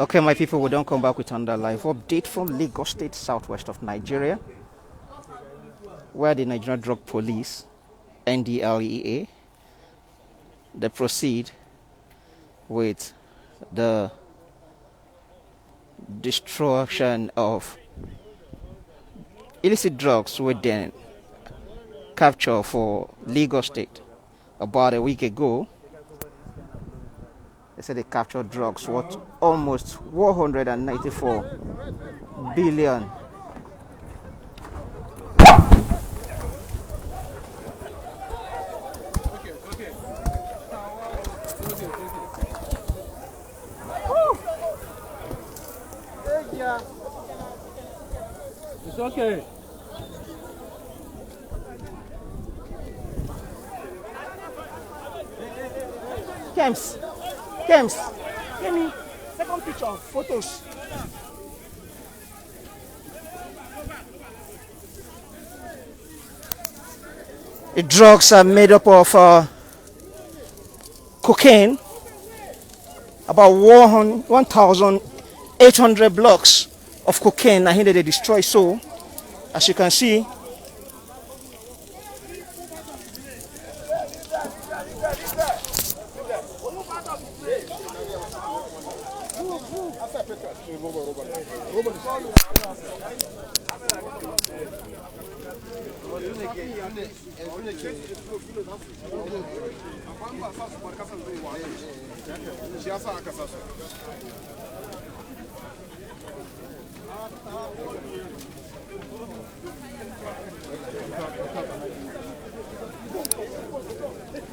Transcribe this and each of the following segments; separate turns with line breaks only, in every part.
Okay, my people, we don't come back with another live update from Lagos State, southwest of Nigeria, where the Nigerian Drug Police, Ndlea, they proceed with the destruction of illicit drugs with then capture for Lagos State. About a week ago, they said they captured drugs worth almost 194 billion.
It's okay.
Kems, give me second picture, photos. The drugs are made up of cocaine, about 1,800 blocks of cocaine. I think that they destroy. So, as you can see,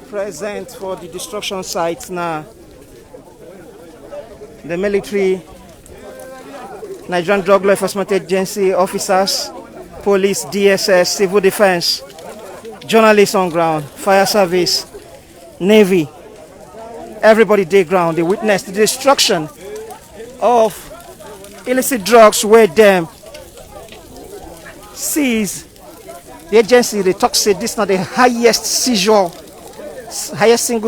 present for the destruction sites now. The military, Nigerian Drug Law Enforcement Agency officers, police, DSS, civil defense, journalists on ground, fire service, navy, everybody day ground. They witnessed the destruction of illicit drugs where them seize. The agency, they talk say this is not the highest single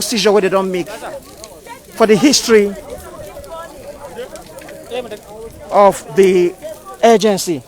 seizure where they don't make for the history of the agency.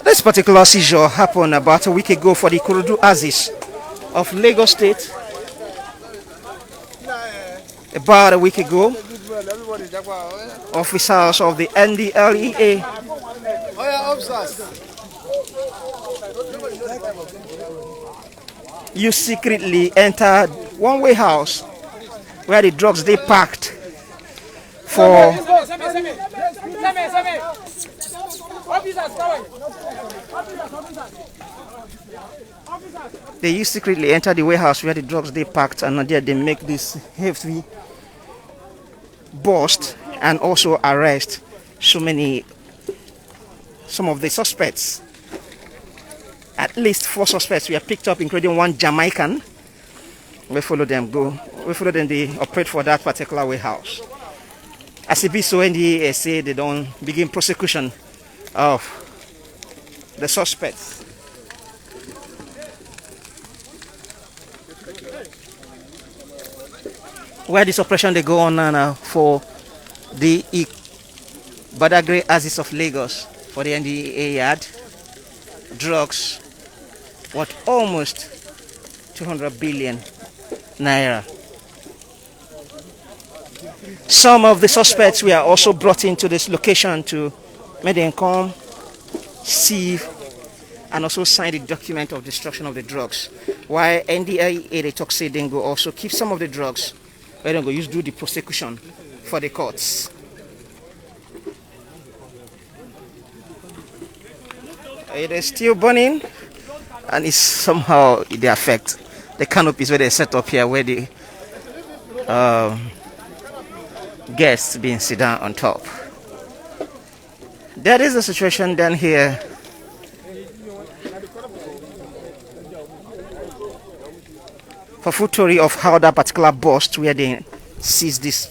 This particular seizure happened about a week ago for the Kurudu Aziz of Lagos State. About a week ago, officers of the Ndlea you secretly entered one warehouse where the drugs they packed for they secretly enter the warehouse where the drugs they packed, and there they make this heavy bust and also arrest some of the suspects. At least 4 suspects were picked up, including one Jamaican. We follow them they operate for that particular warehouse. As it be so, NDA say they don't begin prosecution of the suspects. Where this operation they go on now for the Badagry Aziz of Lagos for the NDA yard, drugs worth almost 200 billion naira. Some of the suspects were also brought into this location to make them come, sieve, and also sign the document of destruction of the drugs. While NDA they talk say they go also keep some of the drugs where they go use do the prosecution for the courts. It is still burning, and it's somehow they affect the canopies where they set up here, where the guests being sit down on top. That is the situation down here. For full story of how that particular bust where they seized this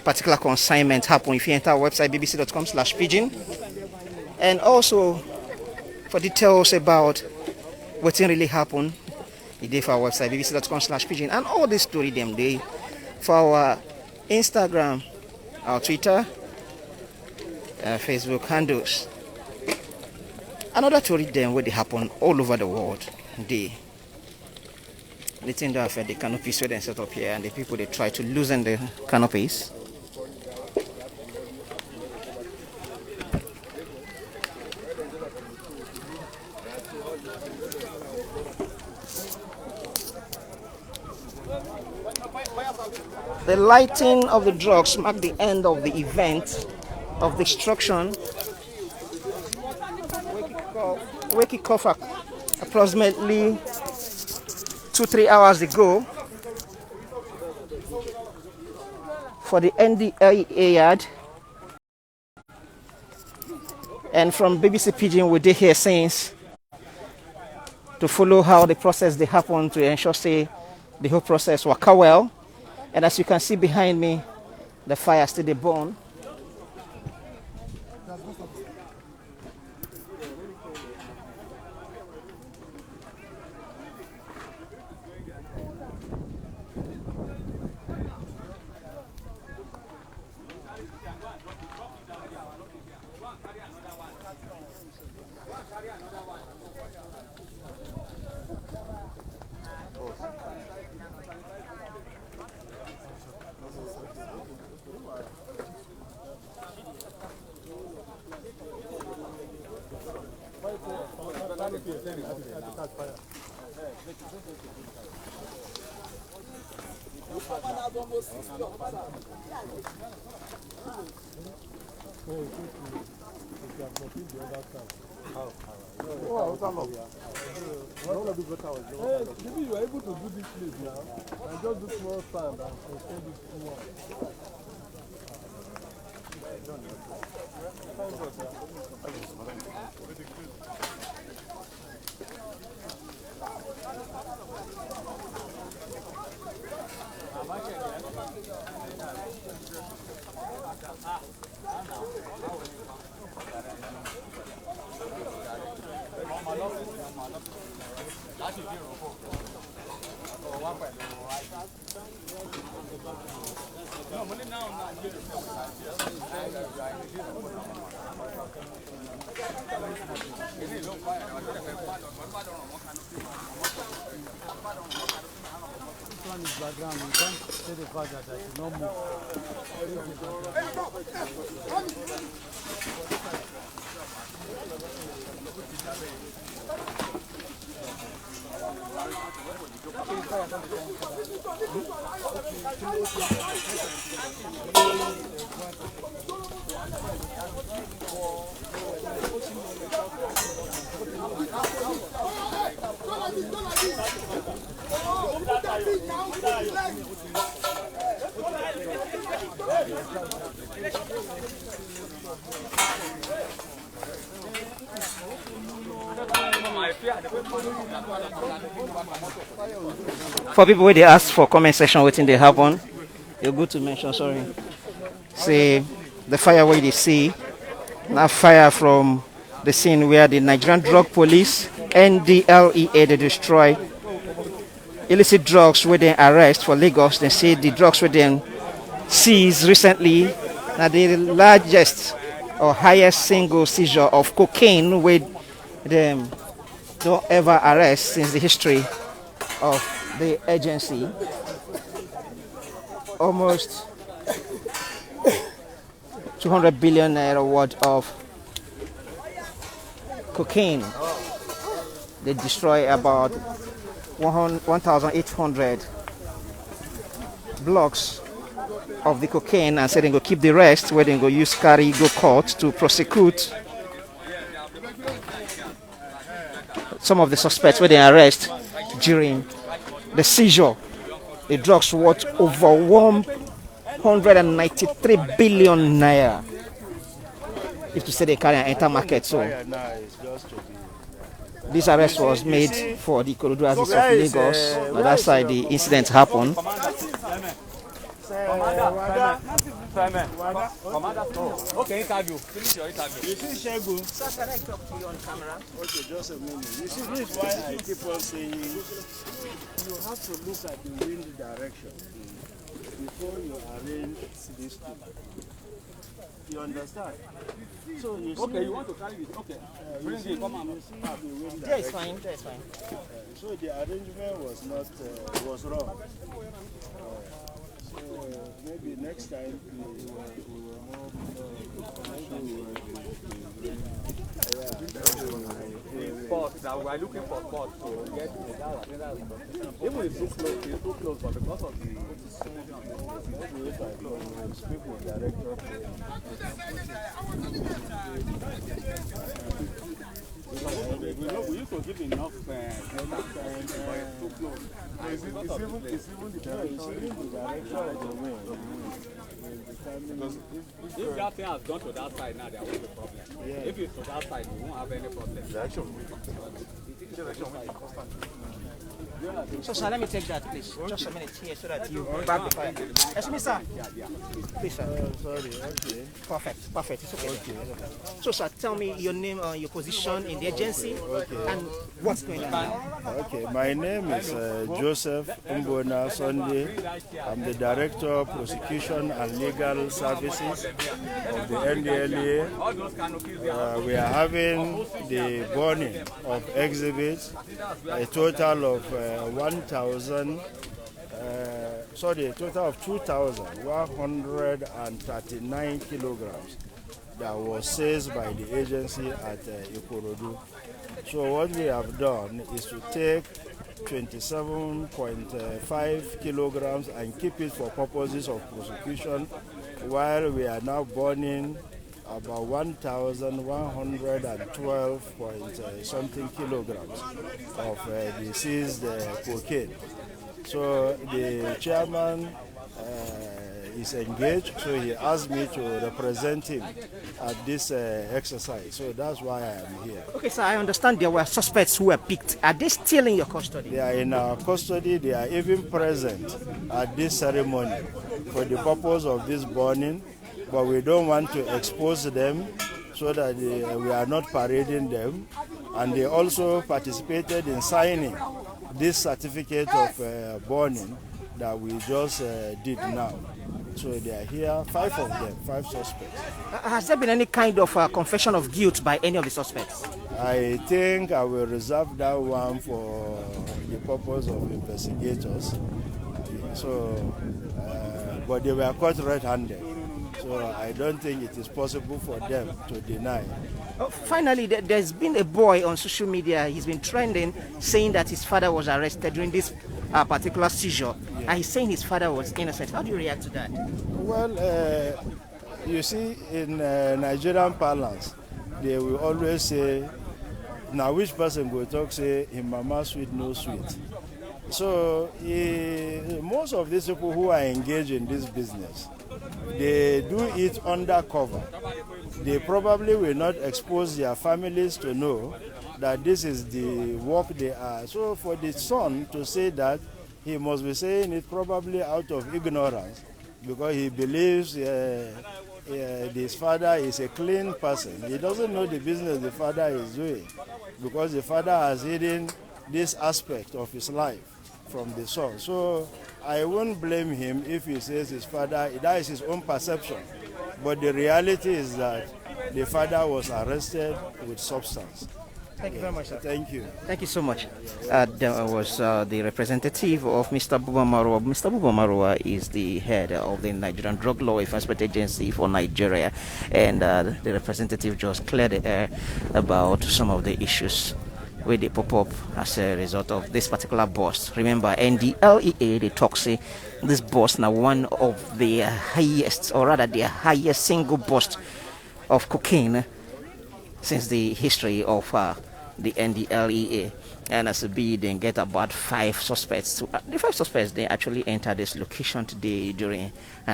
particular consignment happened, if you enter our website bbc.com/pidgin, and also for details about what really happened, you did for our website bbc.com/pidgin, and all this story them day for our Instagram, our Twitter, Facebook handles. Another story them where they happen all over the world. The thing that affect the canopies where they set up here, and the people they try to loosen the canopies. The lighting of the drugs marked the end of the event of destruction. Wake it off approximately 2-3 hours ago for the Ndlea yard. And from BBC Pidgin, we did hear since to follow how the process they happen to ensure say the whole process work out well. And as you can see behind me, the fire still dey burn.
Maybe you are able to do this place now and just do small sand and extend it small. Background, you can't say the fact that I should not move. For people where they ask for comment section waiting they happen, you're good to mention, sorry. Say the fire where they see, now fire from the scene where the Nigerian drug police, Ndlea, they destroy illicit drugs where they arrest for Lagos. They say the drugs where they seized recently, now the largest or highest single seizure of cocaine where them don't ever arrest since the history of the agency. Almost 200 billion naira worth of cocaine. They destroy about 1,800 blocks of the cocaine and say they go keep the rest where they go use carry go court to prosecute some of the suspects where they arrest during the seizure. The drugs worth over 193 billion naira. if to say they carry and enter market. So
Now is just to be.
this arrest was made for the Ikorodu axis of Lagos. On that side, the incident happened.
Okay, interview. Finish your interview.
You see, Shegu?
Sir, can I talk to you on camera?
Okay, just a minute. You see, this is why I keep on saying you have to look at the wind direction before you arrange this thing. You understand? So you see,
Okay, you want to carry it? Okay. Bring it. Come on.
you see the wind
There is
direction.
fine, there is fine.
So the arrangement was not was wrong. So maybe next time we will
Spot that we are looking for spot to get even if it's too close, but because of the
speak with director.
we used to give enough time, but it's too close.
It's even the direction of the wind. Because
If that thing has gone to that side now, there won't be problem. If it's to that side, we won't have any problem.
So, sir, let me take that, please. Just a minute here so that you grab the fire. Excuse me, sir. Please, sir.
sorry, okay.
Perfect, perfect. It's okay. So, sir, tell me your name, your position in the agency, and what's going on now.
Okay, my name is Joseph Mbona Sunday. I'm the Director of Prosecution and Legal Services of the Ndlea. We are having the burning of exhibits, a total of 2,139 kilograms that was seized by the agency at Ikorodu. So what we have done is to take 27.5 kilograms and keep it for purposes of prosecution, while we are now burning about 1,112 point something kilograms of the seized cocaine. So the chairman is engaged, so he asked me to represent him at this exercise. So that's why I am here.
Okay, sir, I understand there were suspects who were picked. Are they still in your custody?
They are in our custody. They are even present at this ceremony for the purpose of this burning, but we don't want to expose them so that we are not parading them. And they also participated in signing this certificate of burning that we just did now. So they are here, 5 of them, 5 suspects.
Has there been any kind of confession of guilt by any of the suspects?
I think I will reserve that one for the purpose of investigators. So, but they were caught red-handed. So I don't think it is possible for them to deny.
Finally, there's been a boy on social media. He's been trending, saying that his father was arrested during this particular seizure, and he's saying his father was innocent. How do you react to that?
Well, you see, in Nigerian parlance, they will always say, now which person will talk, say, in mama sweet, no sweet. So most of these people who are engaged in this business, they do it undercover. They probably will not expose their families to know that this is the work they are. So for the son to say that, he must be saying it probably out of ignorance, because he believes his father is a clean person. He doesn't know the business the father is doing, because the father has hidden this aspect of his life from the son. So I won't blame him if he says his father, that is his own perception. But the reality is that the father was arrested with substance.
Thank you very much, sir.
Thank you.
Thank you so much. That was the representative of Mr. Buba Marwa. Mr. Buba Marwa is the head of the Nigerian Drug Law Enforcement Agency for Nigeria, and the representative just cleared the air about some of the issues where they pop up as a result of this particular bust. Remember, Ndlea, they talk say this bust now one of the highest, or rather the highest single bust of cocaine since the history of the Ndlea. And as a B, they get about 5 suspects. The 5 suspects, they actually entered this location today during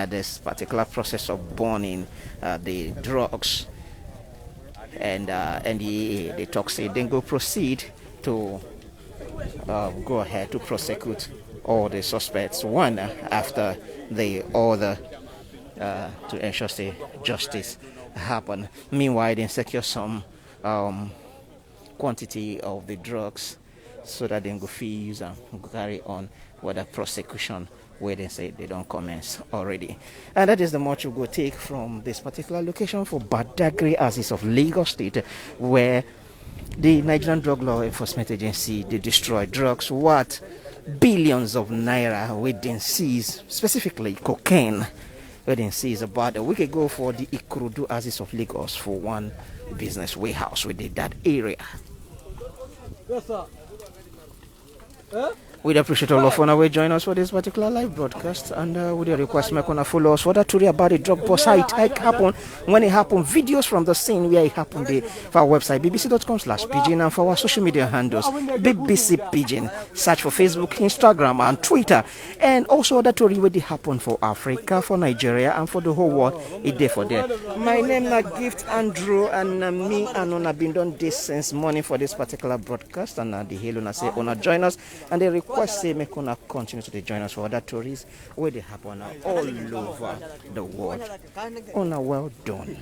this particular process of burning the drugs. and Ndlea, they talk say then go proceed to go ahead to prosecute all the suspects one after the other to ensure say justice happen. Meanwhile, they secure some quantity of the drugs so that they go free use and carry on with the prosecution where they say they don't commence already. And that is the much we go take from this particular location for Badagry Axis of Lagos State, where the Nigerian Drug Law Enforcement Agency, they destroy drugs worth billions of naira within seas, specifically cocaine, within seas about a week ago for the Ikorodu Axis of Lagos for one business warehouse within that area.
Yes, sir.
We'd appreciate all of you who join us for this particular live broadcast, and with the request, make una follow us for that story about the drug bust, how it happened, when it happened, videos from the scene where it happened, for our website bbc.com/pidgin, and for our social media handles BBC Pidgin. Search for Facebook, Instagram, and Twitter, and also that story where it happened for Africa, for Nigeria, and for the whole world. It there for there. My name is Gift Andrew, and me and una been done this since morning for this particular broadcast, and the hail una say una join us, and they request say make una continue to join us for other stories where they happen all over the world. Una well done.